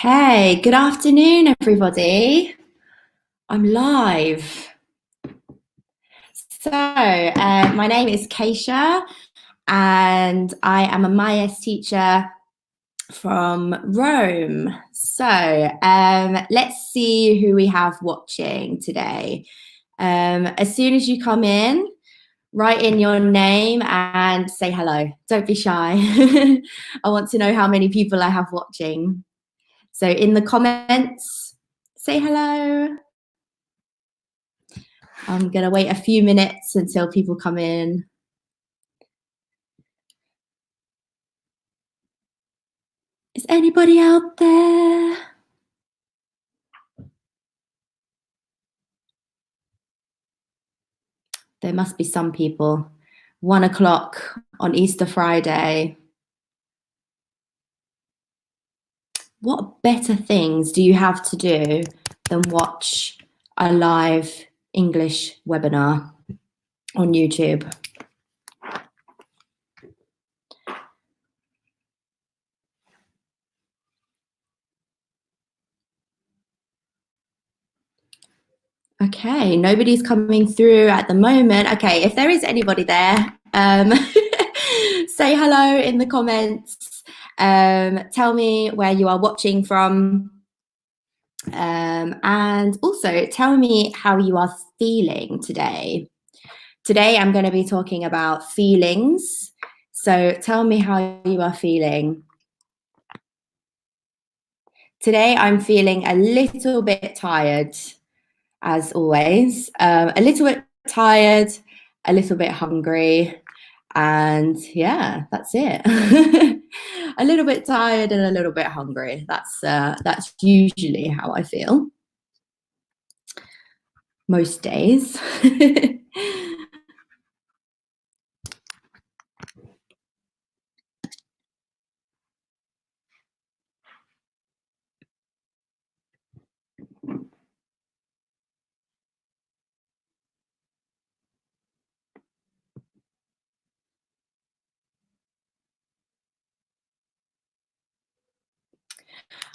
Okay, good afternoon, everybody. I'm live. So, my name is Keisha, and I am a MyS teacher from Rome. So, let's see who we have watching today. As soon as you come in, write in your name and say hello. Don't be shy. I want to know how many people I have watching. So in the comments, say hello. I'm going to wait a few minutes until people come in. Is anybody out there? There must be some people. 1 o'clock on Easter Friday. What better things do you have to do than watch a live English webinar on YouTube? Okay, nobody's coming through at the moment. Okay, if there is anybody there, say hello in the comments. Tell me where you are watching from. And also tell me how you are feeling today. Today I'm going to be talking about feelings. So tell me how you are feeling. Today I'm feeling a little bit tired, as always. A little bit tired, a little bit hungry, and yeah, that's it. A little bit tired and a little bit hungry. That's usually how I feel most days.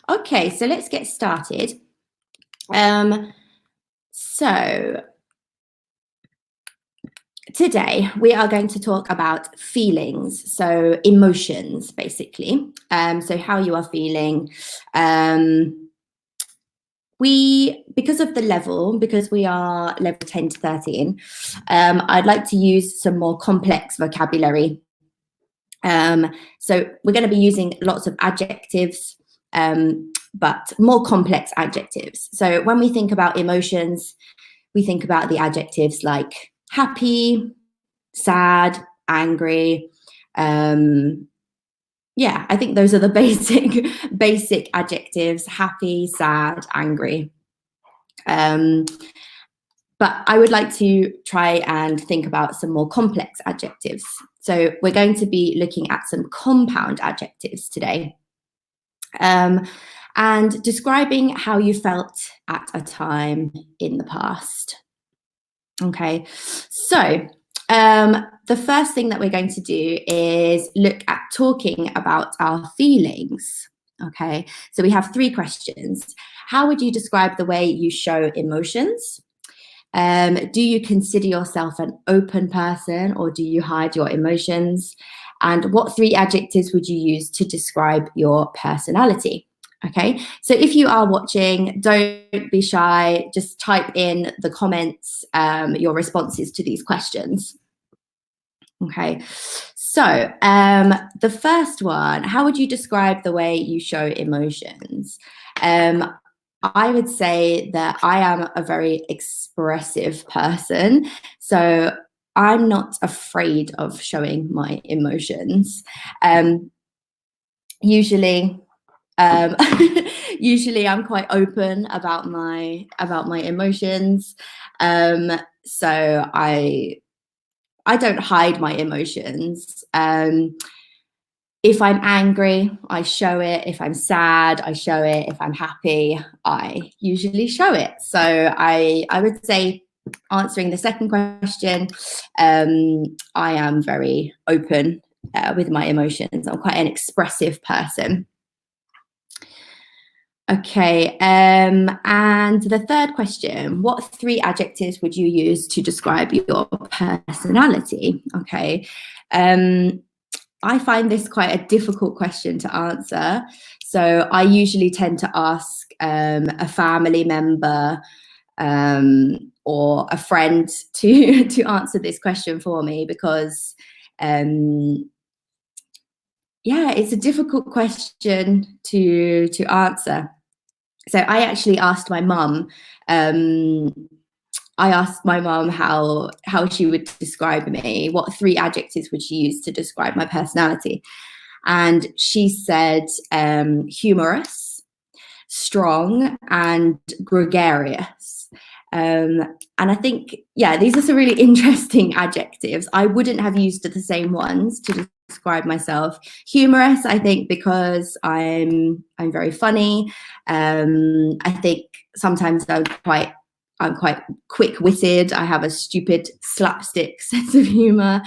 Okay, so let's get started. So today we are going to talk about feelings, so emotions, basically. So how you are feeling. Because of the level, because we are level 10 to 13, I'd like to use some more complex vocabulary. So we're going to be using lots of adjectives, but more complex adjectives. So when we think about emotions, we think about the adjectives like happy, sad, angry. Yeah, I think those are the basic adjectives: happy, sad, angry. But I would like to try and think about some more complex adjectives. So we're going to be looking at some compound adjectives today, and describing how you felt at a time in the past. Okay, so the first thing that we're going to do is look at talking about our feelings. Okay, so we have 3 questions. How would you describe the way you show emotions? Do you consider yourself an open person, or do you hide your emotions? And what 3 adjectives would you use to describe your personality? Okay, so if you are watching, don't be shy. Just type in the comments your responses to these questions. Okay, so the first one, how would you describe the way you show emotions? I would say that I am a very expressive person, so I'm not afraid of showing my emotions. Usually I'm quite open about my emotions, so I don't hide my emotions. If I'm angry, I show it. If I'm sad, I show it. If I'm happy, I usually show it. So I would say, answering the second question, I am very open with my emotions. I'm quite an expressive person. Okay, and the third question, what 3 adjectives would you use to describe your personality? Okay, I find this quite a difficult question to answer. So I usually tend to ask a family member or a friend to answer this question for me, because yeah, it's a difficult question to answer. So I actually asked my mum. I asked my mum how she would describe me. What 3 adjectives would she use to describe my personality? And she said humorous, strong, and gregarious. And I think, yeah, these are some really interesting adjectives. I wouldn't have used the same ones to describe myself. Humorous, I think, because I'm very funny. I think sometimes I'm quite quick-witted. I have a stupid slapstick sense of humor.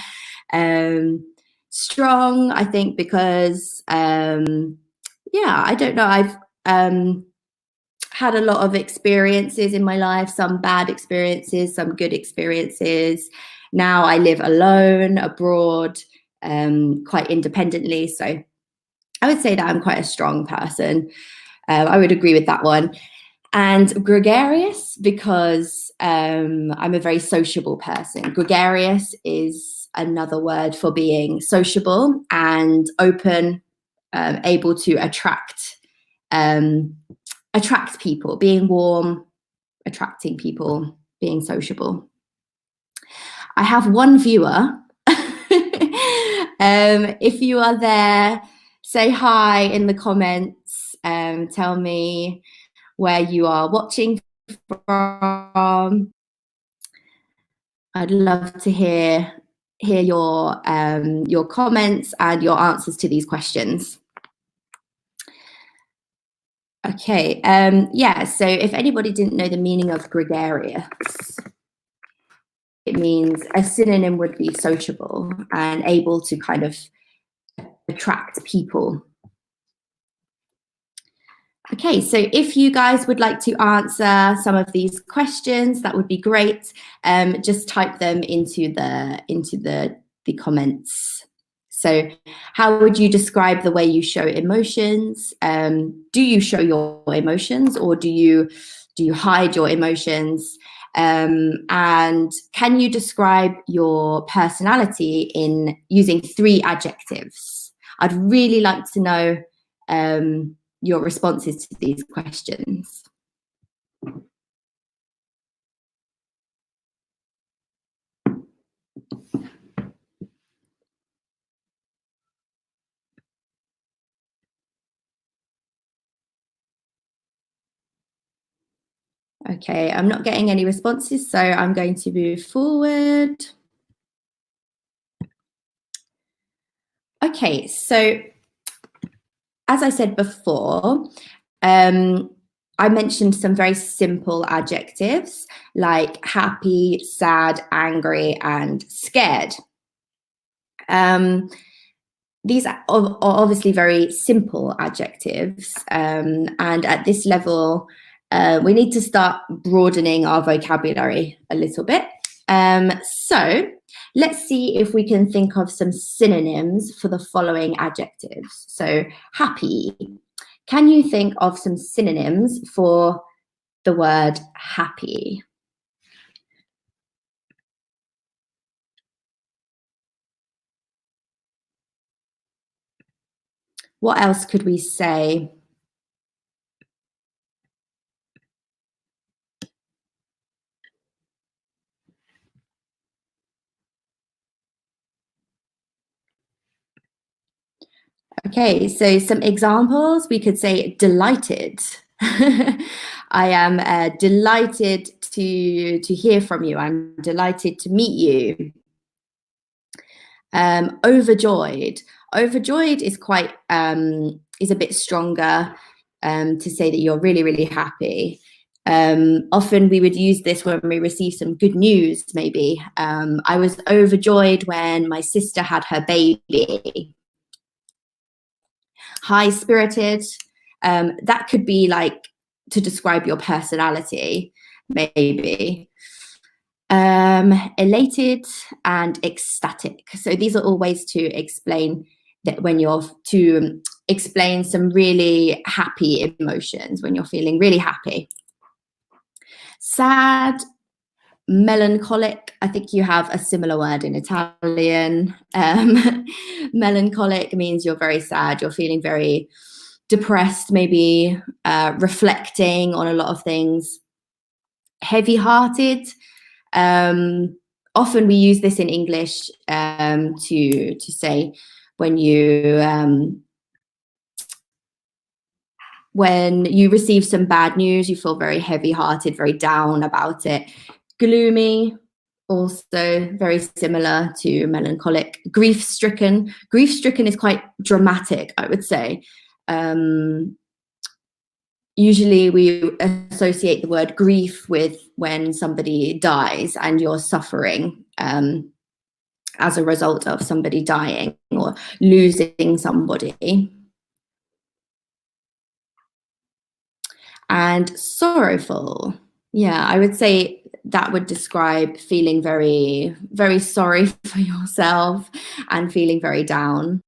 Strong, I think, because yeah, I don't know. I've had a lot of experiences in my life, some bad experiences, some good experiences. Now I live alone, abroad, quite independently. So I would say that I'm quite a strong person. I would agree with that one. And gregarious, because I'm a very sociable person. Gregarious is another word for being sociable and open, able to attract people, being warm, attracting people, being sociable. I have one viewer. If you are there, say hi in the comments. Tell me where you are watching from. I'd love to hear your comments and your answers to these questions. Okay, yeah, so if anybody didn't know the meaning of gregarious, it means a synonym would be sociable and able to kind of attract people. Okay, so if you guys would like to answer some of these questions, that would be great. Just type them into the comments. So how would you describe the way you show emotions? Do you show your emotions, or do you hide your emotions? And can you describe your personality in using 3 adjectives? I'd really like to know your responses to these questions. Okay, I'm not getting any responses, so I'm going to move forward. Okay, so as I said before, I mentioned some very simple adjectives like happy, sad, angry, and scared. These are obviously very simple adjectives, and at this level, we need to start broadening our vocabulary a little bit. So let's see if we can think of some synonyms for the following adjectives. So happy. Can you think of some synonyms for the word happy? What else could we say? Okay, so some examples, we could say delighted. I am delighted to hear from you. I'm delighted to meet you. Overjoyed. Overjoyed is quite is a bit stronger to say that you're really, really happy. Often we would use this when we receive some good news, maybe. I was overjoyed when my sister had her baby. High-spirited. That could be like to describe your personality, maybe. Elated and ecstatic. So these are all ways to explain that when you're to explain some really happy emotions, when you're feeling really happy. Sad, melancholic. I think you have a similar word in Italian. Melancholic means you're very sad, you're feeling very depressed, maybe reflecting on a lot of things. Heavy-hearted. Often we use this in English to say when you receive some bad news, you feel very heavy-hearted, very down about it. Gloomy, also very similar to melancholic. Grief-stricken. Grief-stricken is quite dramatic, I would say. Usually we associate the word grief with when somebody dies and you're suffering as a result of somebody dying or losing somebody. And sorrowful. Yeah, I would say that would describe feeling very, very sorry for yourself and feeling very down.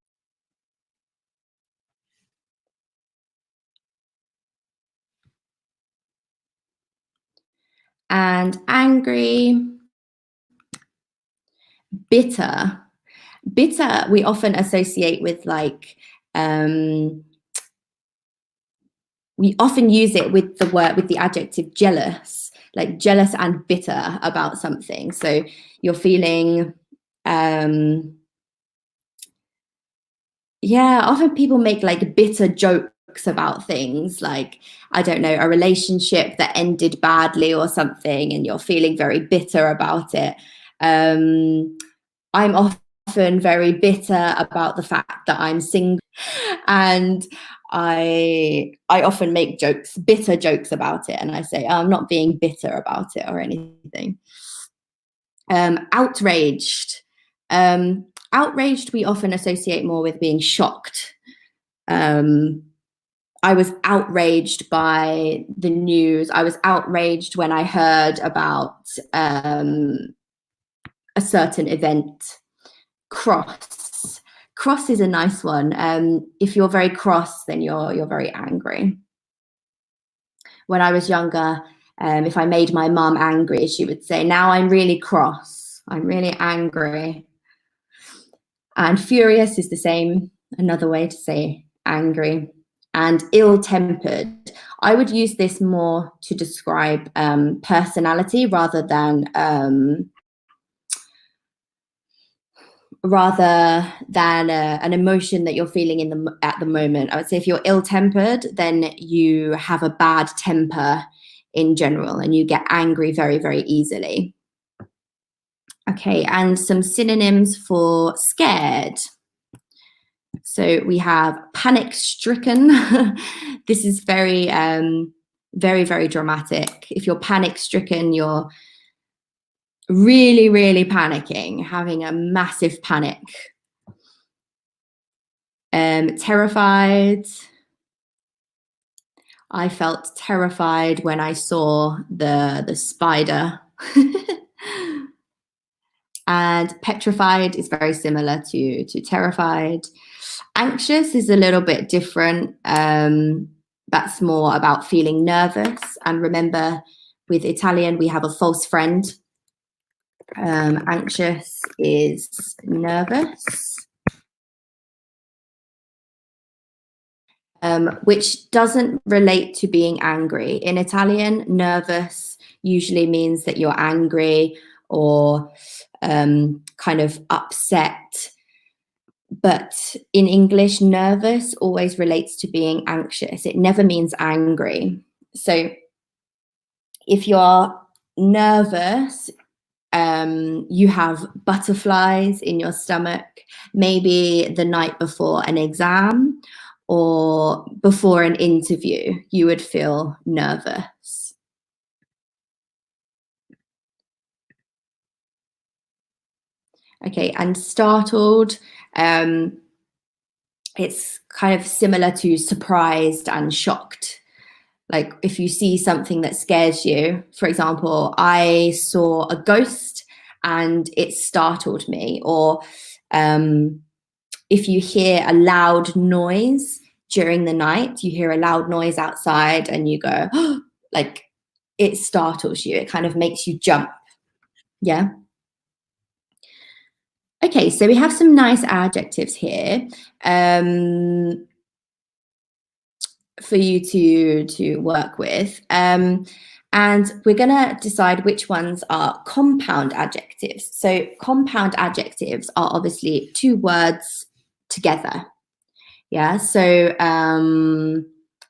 And angry, bitter. Bitter we often associate with like we often use it with the word, with the adjective jealous, like jealous and bitter about something. So you're feeling yeah, often people make like bitter jokes about things, like, I don't know, a relationship that ended badly or something, and you're feeling very bitter about it. I'm often very bitter about the fact that I'm single, and I often make jokes, bitter jokes about it, and I say, oh, I'm not being bitter about it or anything. Outraged. Outraged we often associate more with being shocked. I was outraged by the news. I was outraged when I heard about a certain event. Cross. Cross is a nice one. If you're very cross, then you're very angry. When I was younger, if I made my mum angry, she would say, now I'm really cross. I'm really angry. And furious is the same, another way to say angry. And ill-tempered. I would use this more to describe personality rather than an emotion that you're feeling at the moment. I would say if you're ill-tempered, then you have a bad temper in general and you get angry very, very easily. Okay, and some synonyms for scared. So we have panic-stricken. This is very, very, very dramatic. If you're panic-stricken, you're really, really panicking, having a massive panic. Terrified. I felt terrified when I saw the spider. And petrified is very similar to terrified. Anxious is a little bit different. That's more about feeling nervous. And remember, with Italian, we have a false friend. Anxious is nervous. Which doesn't relate to being angry. In Italian, nervous usually means that you're angry or kind of upset. But in English, nervous always relates to being anxious. It never means angry. So if you're nervous, you have butterflies in your stomach, maybe the night before an exam or before an interview, you would feel nervous. Okay, and startled. it's kind of similar to surprised and shocked. Like if you see something that scares you, for example, I saw a ghost and it startled me. Or if you hear a loud noise during the night, you hear a loud noise outside and you go, oh, like it startles you. It kind of makes you jump. Yeah. Okay, so we have some nice adjectives here for you to work with. And we're going to decide which ones are compound adjectives. So compound adjectives are obviously two words together. Yeah, so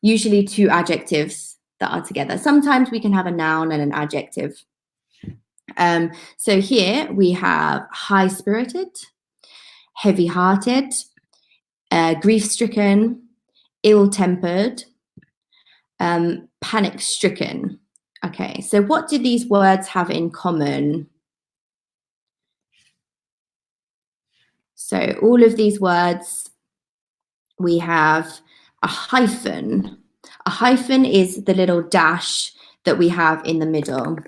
usually two adjectives that are together. Sometimes we can have a noun and an adjective. So here we have high-spirited, heavy-hearted, grief-stricken, ill-tempered, panic-stricken. Okay, so what do these words have in common? So all of these words, we have a hyphen. A hyphen is the little dash that we have in the middle.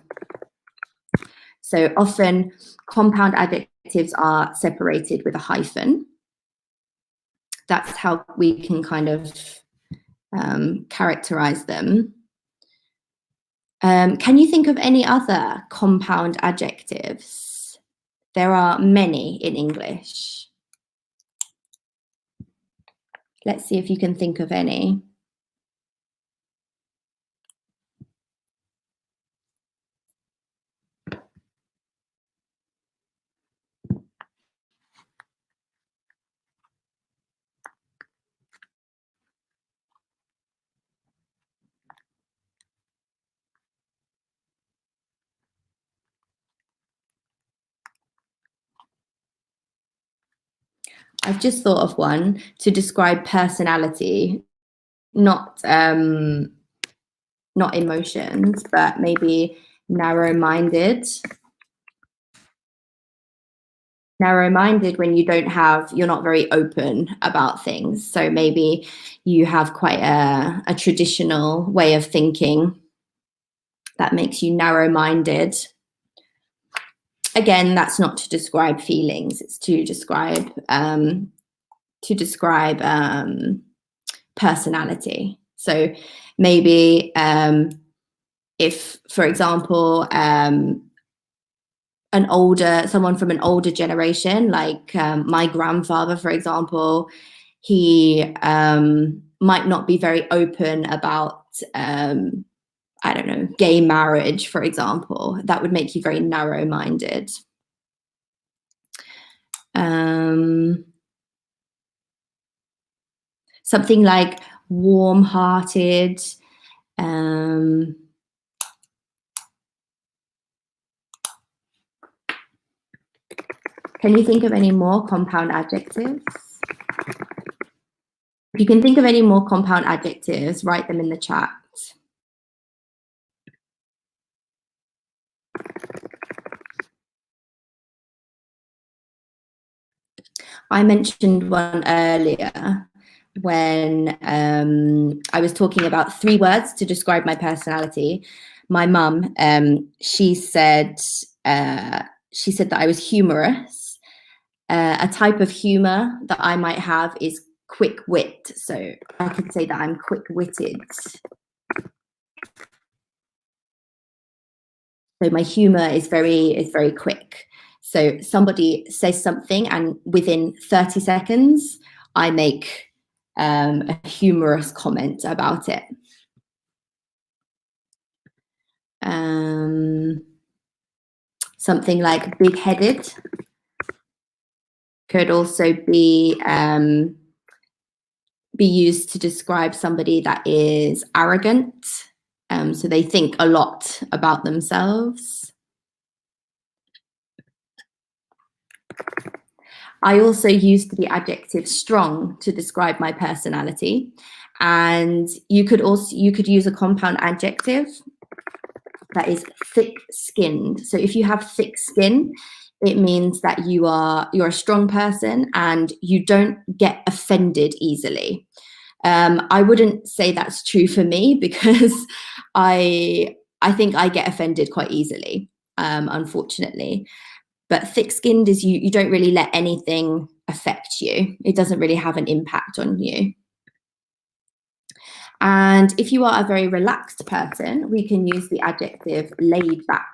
So often compound adjectives are separated with a hyphen. That's how we can kind of characterize them. Can you think of any other compound adjectives? There are many in English. Let's see if you can think of any. I've just thought of one to describe personality, not emotions, but maybe narrow-minded. Narrow-minded when you're not very open about things. So maybe you have quite a traditional way of thinking that makes you narrow-minded. Again, that's not to describe feelings, it's to describe personality. So maybe if, for example, someone from an older generation, like my grandfather, for example, he might not be very open about, I don't know, gay marriage, for example. That would make you very narrow-minded. Something like warm-hearted. Can you think of any more compound adjectives? If you can think of any more compound adjectives, write them in the chat. I mentioned one earlier when I was talking about 3 words to describe my personality. My mum, she said that I was humorous. A type of humor that I might have is quick wit. So I could say that I'm quick-witted. So my humor is very quick. So somebody says something and within 30 seconds, I make a humorous comment about it. Something like big-headed could also be used to describe somebody that is arrogant. So they think a lot about themselves. I also used the adjective strong to describe my personality. And you could use a compound adjective that is thick-skinned. So if you have thick skin, it means that you're a strong person and you don't get offended easily. I wouldn't say that's true for me because I think I get offended quite easily, unfortunately. But thick-skinned is you don't really let anything affect you. It doesn't really have an impact on you. And if you are a very relaxed person, we can use the adjective laid back.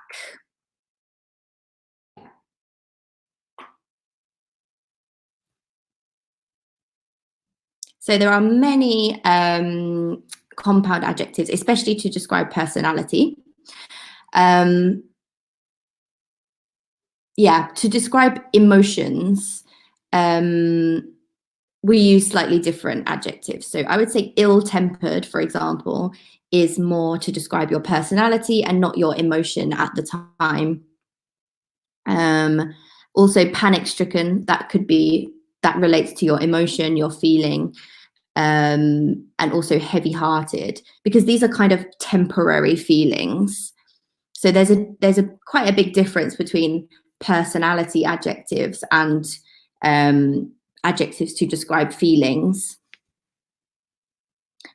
So there are many compound adjectives, especially to describe personality. Yeah, to describe emotions, we use slightly different adjectives. So I would say ill-tempered, for example, is more to describe your personality and not your emotion at the time. Also panic-stricken, that relates to your emotion, your feeling, and also heavy-hearted, because these are kind of temporary feelings. So there's a quite a big difference between personality adjectives and adjectives to describe feelings.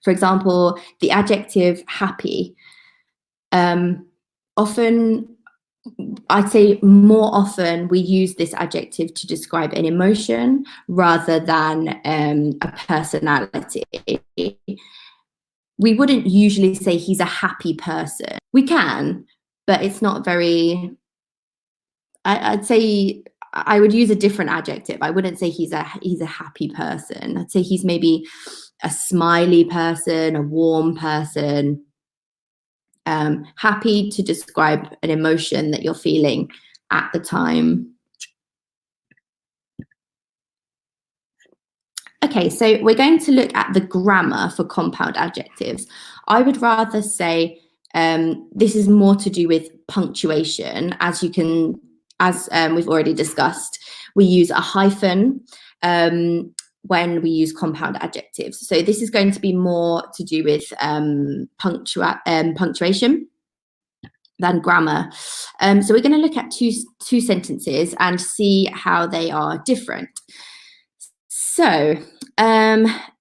For example, the adjective happy, often, I'd say more often we use this adjective to describe an emotion rather than a personality. We wouldn't usually say he's a happy person. We can, but it's not very, I'd say I would use a different adjective. I wouldn't say he's a happy person. I'd say he's maybe a smiley person, a warm person. Happy to describe an emotion that you're feeling at the time. Okay, so we're going to look at the grammar for compound adjectives. I would rather say this is more to do with punctuation. As we've already discussed, we use a hyphen when we use compound adjectives. So this is going to be more to do with punctuation than grammar. So we're going to look at two sentences and see how they are different. So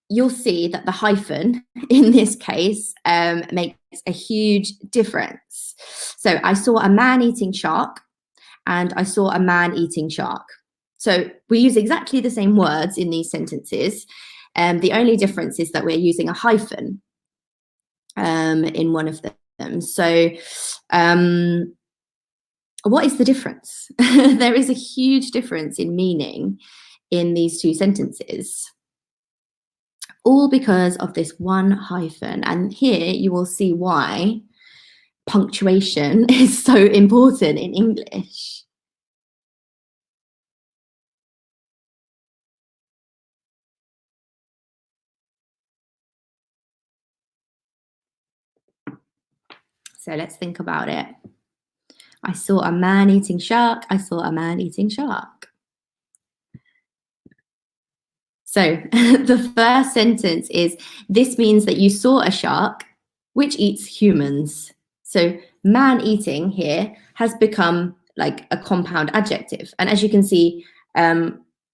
you'll see that the hyphen in this case makes a huge difference. So I saw a man eating shark and I saw a man eating shark. So we use exactly the same words in these sentences. The only difference is that we're using a hyphen in one of them. So what is the difference? There is a huge difference in meaning in these two sentences, all because of this one hyphen. And here you will see why punctuation is so important in English. So let's think about it. I saw a man eating shark. I saw a man eating shark. So the first sentence is, this means that you saw a shark which eats humans. So man eating here has become like a compound adjective. And as you can see,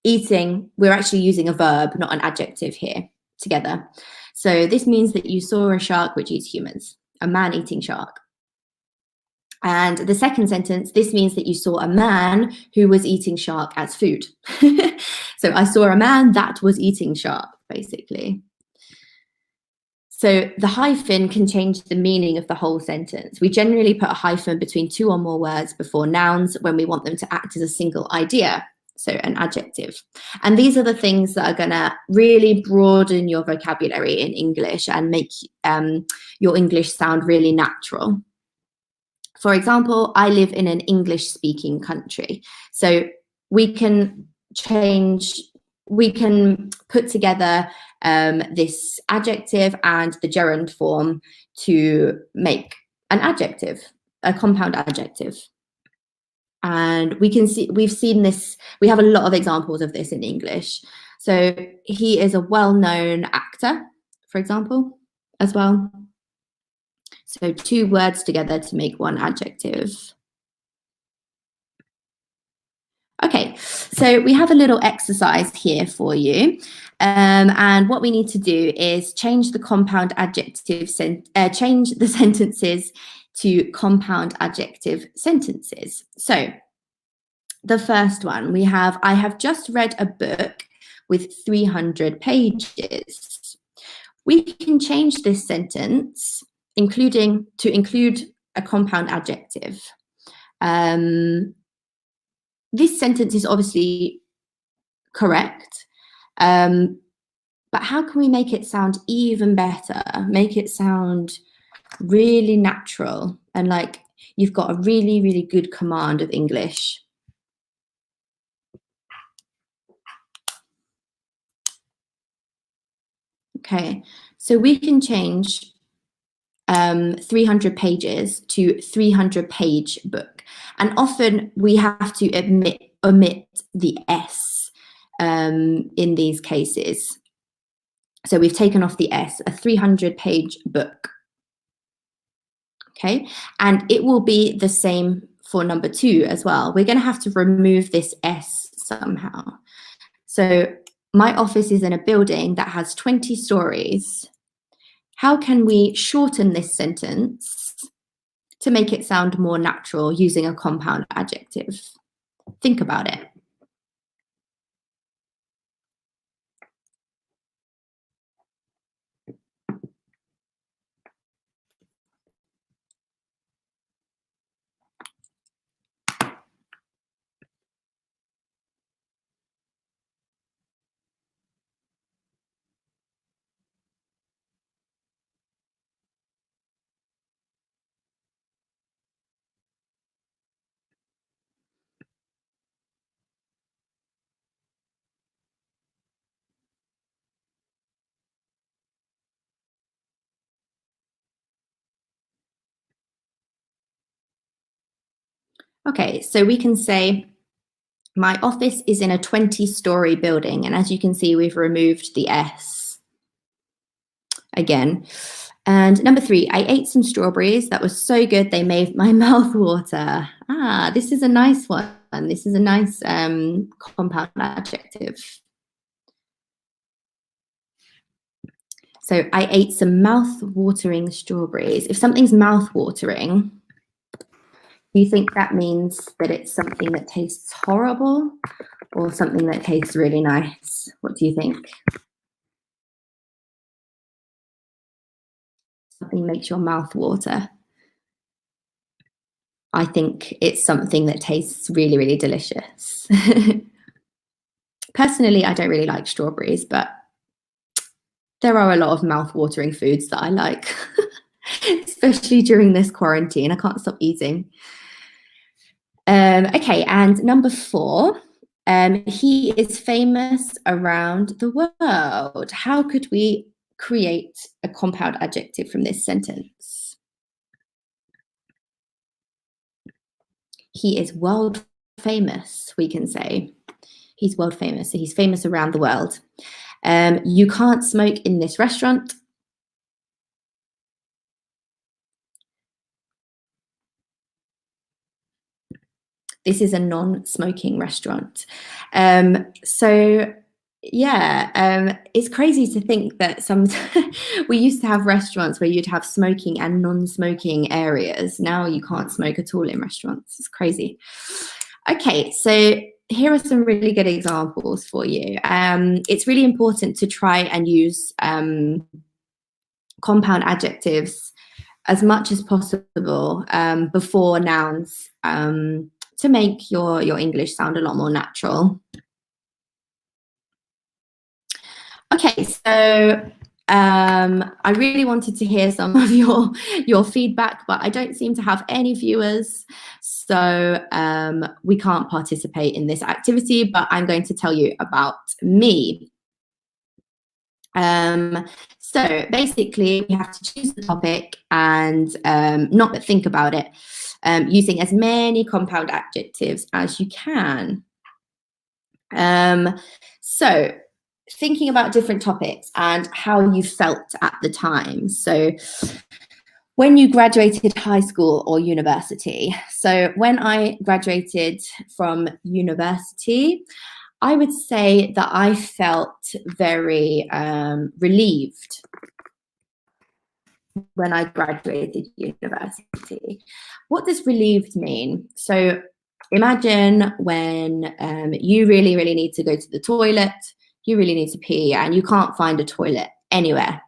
eating, we're actually using a verb, not an adjective here together. So this means that you saw a shark which eats humans, a man eating shark. And the second sentence, this means that you saw a man who was eating shark as food. So I saw a man that was eating shark, basically. So the hyphen can change the meaning of the whole sentence. We generally put a hyphen between two or more words before nouns when we want them to act as a single idea, so an adjective. And these are the things that are going to really broaden your vocabulary in English and make your English sound really natural. For example, I live in an English-speaking country. So we can put together this adjective and the gerund form to make an adjective, a compound adjective. And we've seen this, we have a lot of examples of this in English. So he is a well-known actor, for example, as well. So two words together to make one adjective. Okay, so we have a little exercise here for you. And what we need to do is change the compound adjective, change the sentences to compound adjective sentences. So the first one, we have, I have just read a book with 300 pages. We can change this sentence to include a compound adjective. This sentence is obviously correct, but how can we make it sound even better? Make it sound really natural and like you've got a really, really good command of English. Okay, so we can change 300 pages to 300-page book. And often we have to omit the S in these cases. So we've taken off the S, a 300-page book. Okay, and it will be the same for number 2 as well. We're going to have to remove this S somehow. So my office is in a building that has 20 stories. How can we shorten this sentence to make it sound more natural using a compound adjective? Think about it. Okay, so we can say, my office is in a 20-story building. And as you can see, we've removed the S again. And number 3, I ate some strawberries. That was so good, they made my mouth water. Ah, this is a nice one. This is a nice compound adjective. So I ate some mouth-watering strawberries. If something's mouth-watering, do you think that means that it's something that tastes horrible or something that tastes really nice? What do you think? Something makes your mouth water. I think it's something that tastes really, really delicious. Personally, I don't really like strawberries, but there are a lot of mouth-watering foods that I like, especially during this quarantine. I can't stop eating. Okay, and number 4, he is famous around the world. How could we create a compound adjective from this sentence? He is world famous, we can say. He's world famous, so he's famous around the world. You can't smoke in this restaurant. This is a non-smoking restaurant. So yeah, it's crazy to think that we used to have restaurants where you'd have smoking and non-smoking areas. Now you can't smoke at all in restaurants. It's crazy. Okay, so here are some really good examples for you. It's really important to try and use compound adjectives as much as possible before nouns to make your English sound a lot more natural. Okay, so I really wanted to hear some of your feedback, but I don't seem to have any viewers, so we can't participate in this activity, but I'm going to tell you about me. So basically, we have to choose the topic and not but think about it, using as many compound adjectives as you can. So thinking about different topics and how you felt at the time. So When you graduated high school or university. So when I graduated from university, I would say that I felt very relieved when I graduated university. What does relieved mean? So imagine when you really, really need to go to the toilet, you really need to pee, and you can't find a toilet anywhere.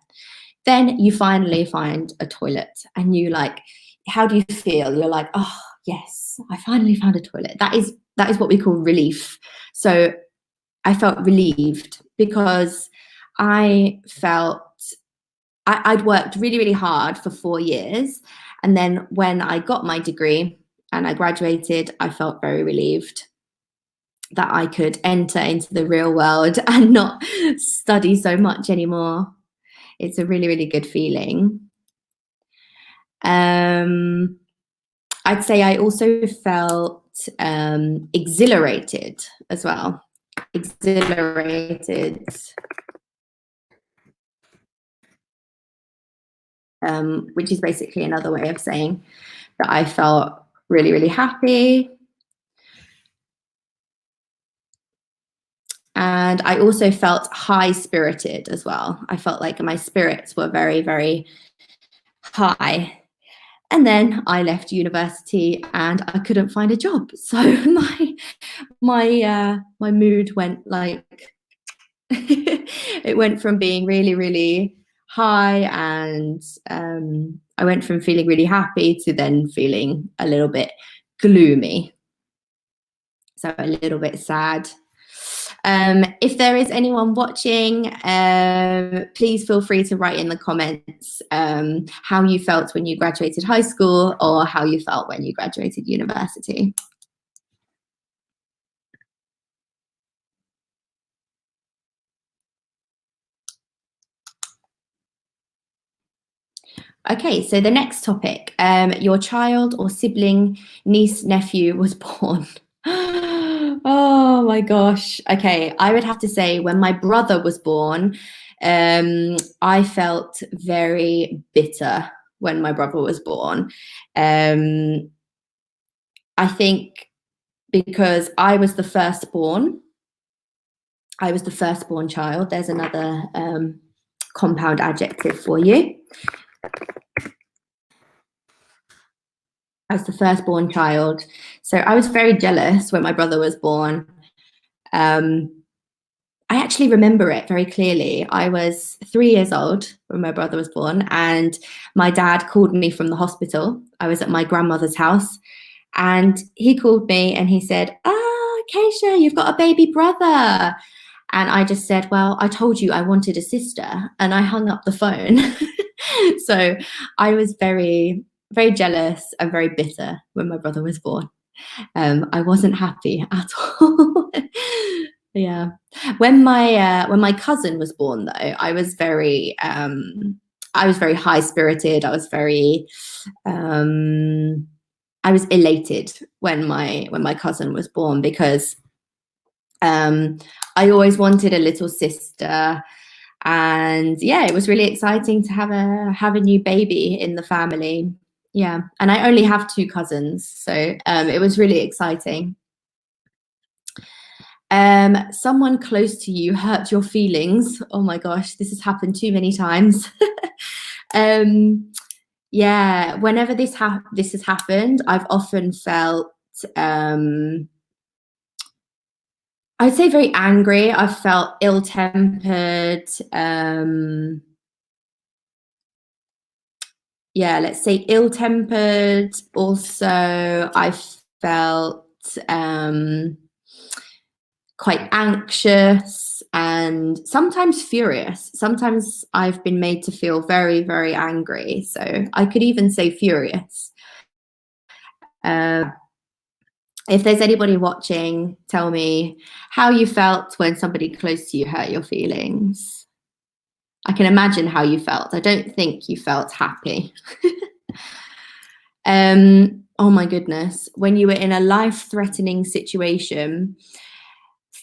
Then you finally find a toilet, and you like, how do you feel? You're like, oh yes, I finally found a toilet. That is what we call relief. So I felt relieved because I felt I'd worked really, really hard for 4 years. And then when I got my degree and I graduated, I felt very relieved that I could enter into the real world and not study so much anymore. It's a really, really good feeling. I'd say I also felt exhilarated as well. Exhilarated. Which is basically another way of saying that I felt really, really happy. And I also felt high-spirited as well. I felt like my spirits were very, very high. And then I left university and I couldn't find a job. So my mood went like it went from being really, really high, and I went from feeling really happy to then feeling a little bit gloomy. So a little bit sad. If there is anyone watching, please feel free to write in the comments how you felt when you graduated high school or how you felt when you graduated university. Okay, so the next topic, your child or sibling, niece, nephew was born. Oh my gosh. Okay, I would have to say when my brother was born, I felt very bitter when my brother was born. I think because I was the firstborn. I was the firstborn child. There's another compound adjective for you. I was the firstborn child. So I was very jealous when my brother was born. I actually remember it very clearly. I was 3 years old when my brother was born, and my dad called me from the hospital. I was at my grandmother's house, and he called me and he said, Keisha, you've got a baby brother. And I just said, well, I told you I wanted a sister, and I hung up the phone. So I was very, very jealous and very bitter when my brother was born. I wasn't happy at all. Yeah. When my cousin was born, though, I was very high spirited. I was very I was elated when my cousin was born because I always wanted a little sister, and yeah, it was really exciting to have a new baby in the family. Yeah, and I only have 2 cousins, so it was really exciting. Someone close to you hurt your feelings. Oh my gosh, this has happened too many times. Yeah, whenever this has happened, I've often felt I'd say very angry. I've felt ill-tempered. Yeah, let's say ill-tempered. Also, I felt quite anxious and sometimes furious. Sometimes I've been made to feel very, very angry. So I could even say furious. If there's anybody watching, tell me how you felt when somebody close to you hurt your feelings. I can imagine how you felt. I don't think you felt happy. Oh my goodness. When you were in a life-threatening situation,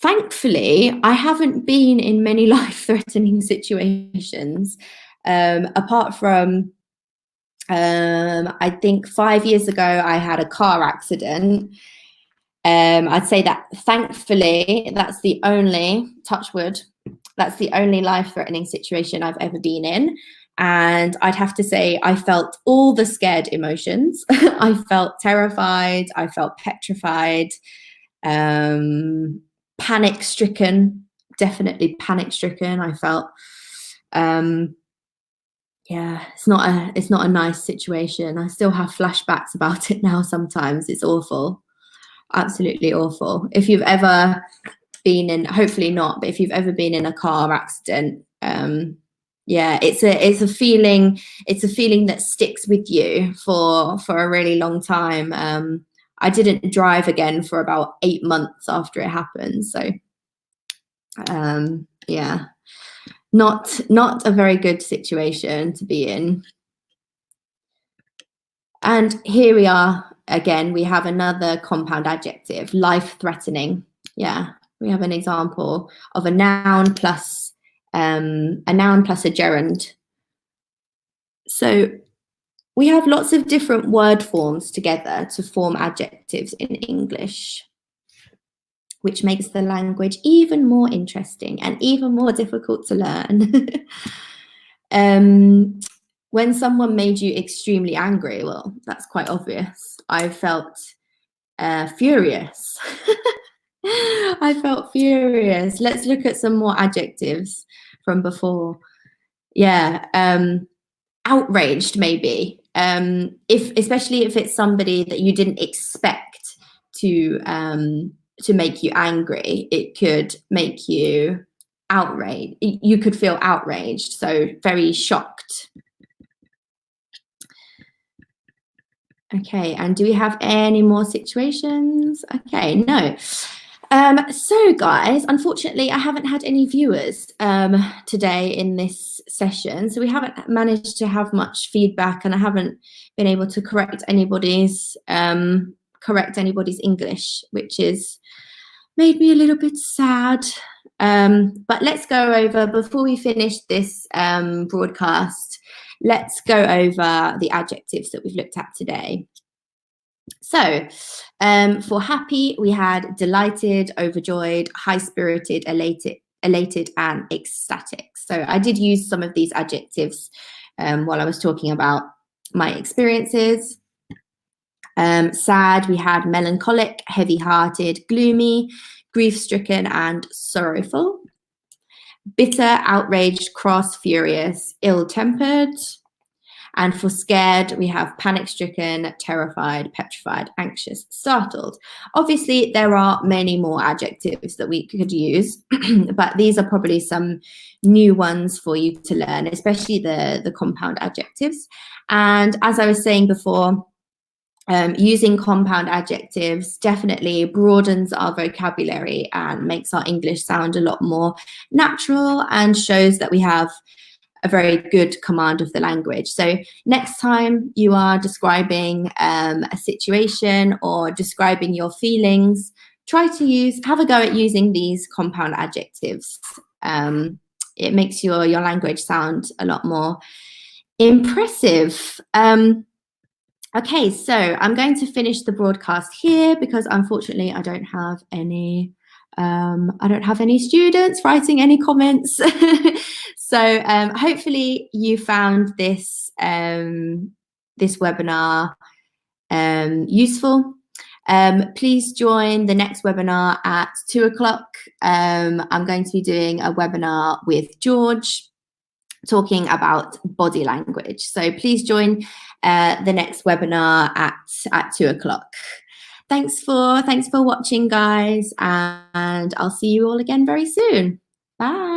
thankfully, I haven't been in many life-threatening situations, apart from I think 5 years ago, I had a car accident. I'd say that thankfully, that's the only, touch wood, that's the only life-threatening situation I've ever been in. And I'd have to say I felt all the scared emotions. I felt terrified. I felt petrified, panic-stricken, definitely panic-stricken. I felt, yeah, it's not a nice situation. I still have flashbacks about it now sometimes. It's awful, absolutely awful. If you've ever been in, hopefully not, but if you've ever been in a car accident, yeah, it's a feeling that sticks with you for a really long time. I didn't drive again for about 8 months after it happened. So yeah, not a very good situation to be in. And here we are again, we have another compound adjective, life-threatening. Yeah, we have an example of a noun plus a gerund. So we have lots of different word forms together to form adjectives in English, which makes the language even more interesting and even more difficult to learn. When someone made you extremely angry, well, that's quite obvious. I felt furious. I felt furious. Let's look at some more adjectives from before. Yeah, outraged maybe. Especially if it's somebody that you didn't expect to make you angry, it could make you outraged. You could feel outraged, so very shocked. Okay, and do we have any more situations? Okay, no. So guys, unfortunately, I haven't had any viewers today in this session, so we haven't managed to have much feedback, and I haven't been able to correct anybody's English, which is made me a little bit sad. But let's go over, before we finish this broadcast, let's go over the adjectives that we've looked at today. So for happy, we had delighted, overjoyed, high-spirited, elated, and ecstatic. So I did use some of these adjectives while I was talking about my experiences. Sad, we had melancholic, heavy-hearted, gloomy, grief-stricken, and sorrowful. Bitter, outraged, cross, furious, ill-tempered. And for scared, we have panic-stricken, terrified, petrified, anxious, startled. Obviously, there are many more adjectives that we could use, but these are probably some new ones for you to learn, especially the compound adjectives. And as I was saying before, using compound adjectives definitely broadens our vocabulary and makes our English sound a lot more natural and shows that we have a very good command of the language. So next time you are describing a situation or describing your feelings, try to have a go at using these compound adjectives. It makes your language sound a lot more impressive. Okay, so I'm going to finish the broadcast here because unfortunately I don't have any students writing any comments. So hopefully you found this this webinar useful. Please join the next webinar at 2 o'clock. I'm going to be doing a webinar with George talking about body language. So please join the next webinar at 2 o'clock. Thanks for watching, guys, and I'll see you all again very soon. Bye.